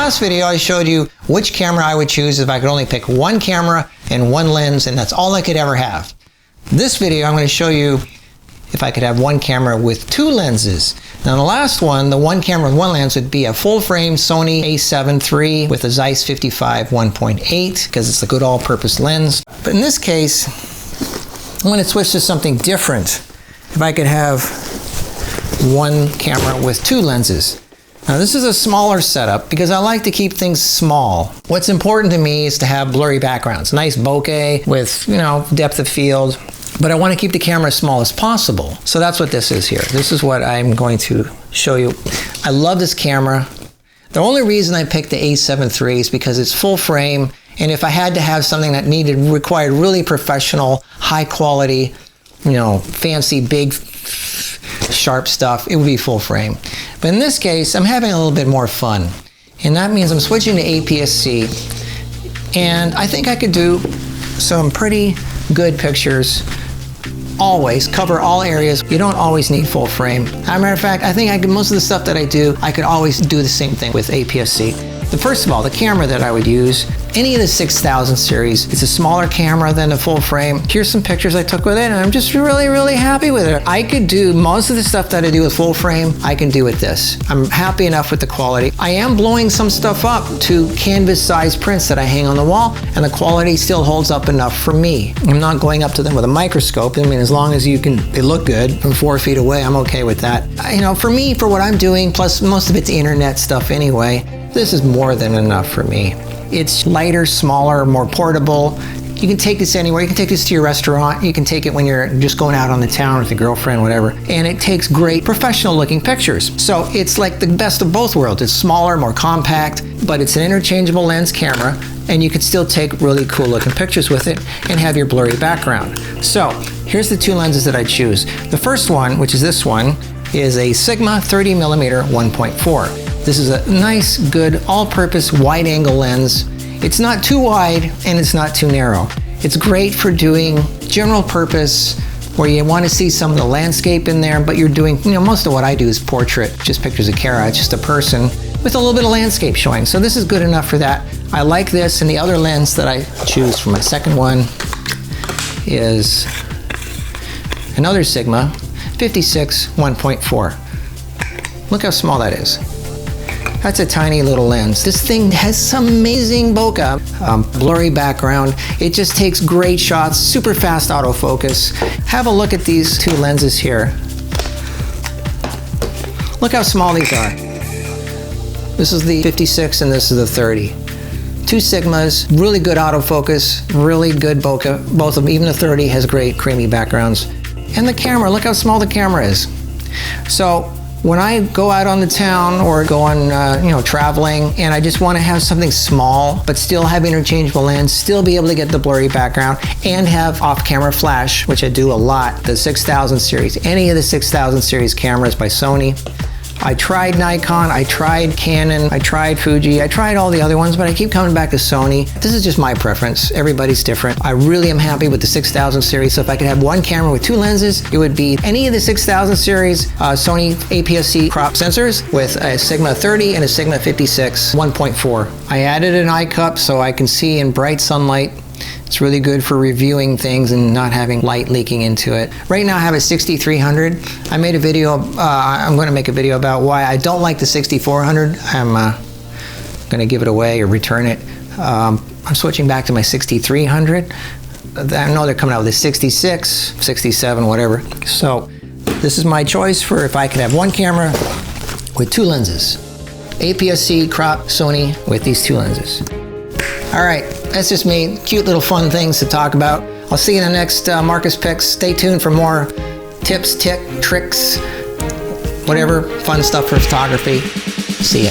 last video, I showed you which camera I would choose if I could only pick one camera and one lens, and that's all I could ever have. This video, I'm going to show you if I could have one camera with two lenses. Now the last one, the one camera with one lens, would be a full-frame Sony a7 III with a Zeiss 55 1.8 because it's a good all-purpose lens. But in this case, I'm going to switch to something different. If I could have one camera with two lenses. Now this is a smaller setup because I like to keep things small. What's important to me is to have blurry backgrounds, nice bokeh with, depth of field. But I want to keep the camera as small as possible. So that's what this is here. This is what I'm going to show you. I love this camera. The only reason I picked the a7 III is because it's full frame, and if I had to have something that required really professional, high quality, fancy, big, sharp stuff, it would be full frame. But in this case, I'm having a little bit more fun. And that means I'm switching to APS-C, and I think I could do some pretty good pictures. Always cover all areas. You don't always need full frame. As a matter of fact, I think most of the stuff that I do, I could always do the same thing with APS-C. First of all, the camera that I would use, any of the 6000 series, it's a smaller camera than the full frame. Here's some pictures I took with it, and I'm just really, really happy with it. I could do most of the stuff that I do with full frame, I can do with this. I'm happy enough with the quality. I am blowing some stuff up to canvas-sized prints that I hang on the wall, and the quality still holds up enough for me. I'm not going up to them with a microscope. As long as they look good from 4 feet away, I'm okay with that. For me, for what I'm doing, plus most of it's internet stuff anyway, this is more than enough for me. It's lighter, smaller, more portable. You can take this anywhere. You can take this to your restaurant. You can take it when you're just going out on the town with your girlfriend, whatever. And it takes great professional looking pictures. So it's like the best of both worlds. It's smaller, more compact, but it's an interchangeable lens camera, and you can still take really cool looking pictures with it and have your blurry background. So here's the two lenses that I choose. The first one, which is this one, is a Sigma 30mm 1.4. This is a nice, good, all-purpose wide-angle lens. It's not too wide and it's not too narrow. It's great for doing general purpose where you want to see some of the landscape in there, but you're doing, most of what I do is portrait, just pictures of Kara, just a person with a little bit of landscape showing. So this is good enough for that. I like this, and the other lens that I choose for my second one is another Sigma 56 1.4. Look how small that is. That's a tiny little lens. This thing has some amazing bokeh, blurry background. It just takes great shots, super fast autofocus. Have a look at these two lenses here. Look how small these are. This is the 56 and this is the 30. Two Sigmas, really good autofocus, really good bokeh. Both of them, even the 30 has great creamy backgrounds. And the camera, look how small the camera is. So when I go out on the town or go on, traveling, and I just want to have something small, but still have interchangeable lens, still be able to get the blurry background, and have off-camera flash, which I do a lot, the 6000 series, any of the 6000 series cameras by Sony. I tried Nikon, I tried Canon, I tried Fuji, I tried all the other ones, but I keep coming back to Sony. This is just my preference. Everybody's different. I really am happy with the 6000 series, so if I could have one camera with two lenses, it would be any of the 6000 series Sony APS-C crop sensors with a Sigma 30 and a Sigma 56 1.4. I added an eye cup so I can see in bright sunlight. It's really good for reviewing things and not having light leaking into it. Right now I have a 6300. I made a video, I'm going to make a video about why I don't like the 6400. I'm going to give it away or return it. I'm switching back to my 6300. I know they're coming out with a 66, 67, whatever. So this is my choice for if I could have one camera with two lenses. APS-C crop Sony with these two lenses. All right, that's just me. Cute little fun things to talk about. I'll see you in the next Marcus Picks. Stay tuned for more tips, tricks, whatever fun stuff for photography. See ya.